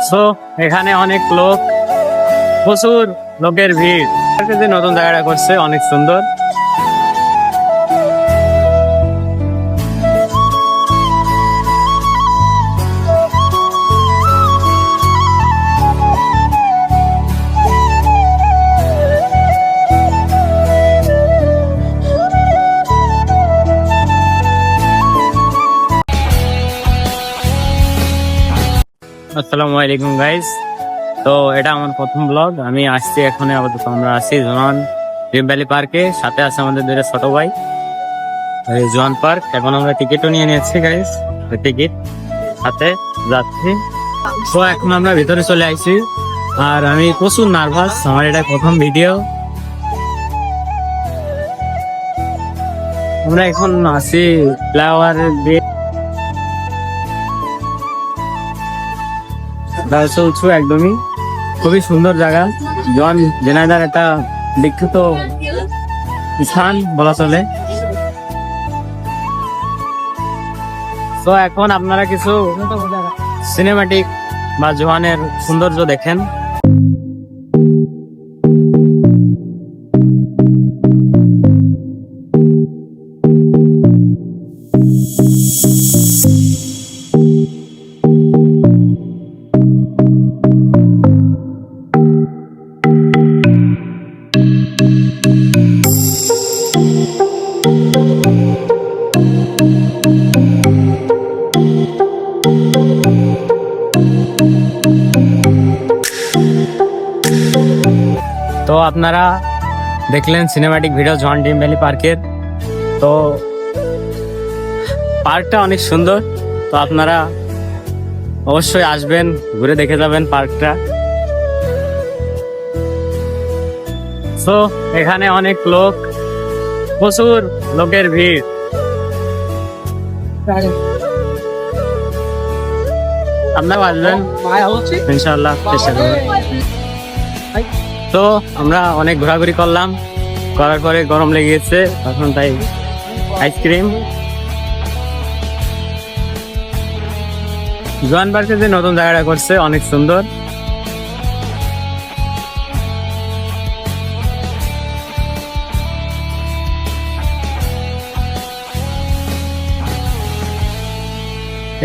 So এখানে অনেক লোক, প্রচুর লোকের ভিড়। যে নতুন জায়গাটা করছে অনেক সুন্দর। আসসালামু আলাইকুম গাইস। তো এটা আমার প্রথম ব্লগ। আমি আসছি এখন, আপাতত আমরা আছি জোয়ান ড্রিম ভ্যালি পার্কে। সাথে আছে আমাদের দুটো ছোট ভাই, জোয়ান পার্ক। এখন আমরা টিকিটও নিয়ে নিয়েছি গাইস, টিকিট সাথে যাচ্ছি। তো এখন আমরা ভিতরে চলে আসছি, আর আমি প্রচুর নার্ভাস। আমার এটা প্রথম ভিডিও। আমরা এখন আছি ফ্লাওয়ার উৎসব, একদমই খুবই সুন্দর জায়গা। জোয়ান জেনাদার একটা বিখ্যাত স্থান বলা চলে। তো এখন আপনারা কিছু সিনেমাটিক বা জোয়ানের সৌন্দর্য দেখেন। তো আপনারা দেখলেন সিনেমাটিক ভিডিও জোয়ান ড্রিম ভ্যালি পার্কের। তো পার্কটা অনেক সুন্দর। তো আপনারা অবশ্যই আসবেন, ঘুরে দেখে যাবেন পার্কটা। তো এখানে অনেক লোক, প্রচুর লোকের ভিড়। আপনারা আসবেন ইনশাআল্লাহ, চেষ্টা করবেন। তো আমরা অনেক ঘোরাঘুরি করলাম, করার পরে গরম লেগে গেছে, এখন তাই আইসক্রিম। জোয়ান পার্কে যে নতুন জায়গাটা করছে অনেক সুন্দর।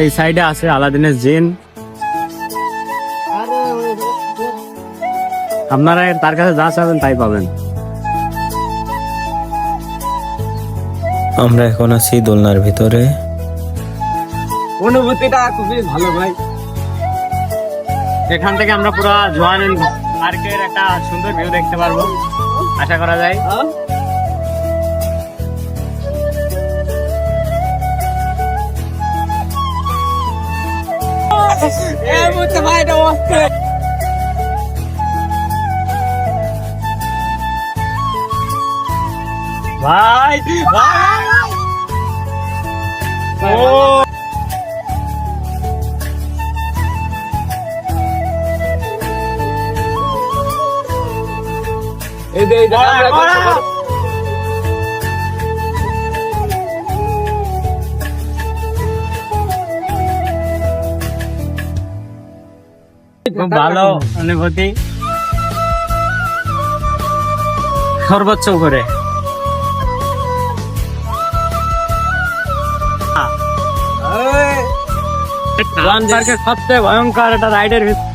এই সাইডে আছে আলাদিনের জিন। আপনারা তার কাছে যা চাবেন তাই পাবেন। আমরা এখন আছি দোলনার ভিতরে। অনুভূতিটা খুবই ভালো ভাই। এখান থেকে আমরা পুরো জোয়ান পার্কের একটা সুন্দর ভিউ দেখতে পারবো, আশা করা যায়। ভাই ও খুব ভালো অনুভূতি, সর্বোচ্চ করে। জোয়ান পার্কের সবচেয়ে ভয়ঙ্কর একটা রাইডের ভিতরে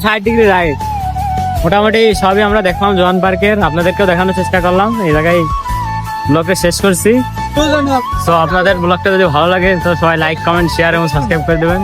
60° রাইড। মোটামুটি সবই আমরা দেখলাম জোয়ান পার্কের, আপনাদেরকেও দেখানোর চেষ্টা করলাম। এই জায়গায় ব্লগটা শেষ করছি। তো আপনাদের ব্লগটা যদি ভালো লাগে তো সবাই লাইক, কমেন্ট, শেয়ার এবং সাবস্ক্রাইব করে দেবেন।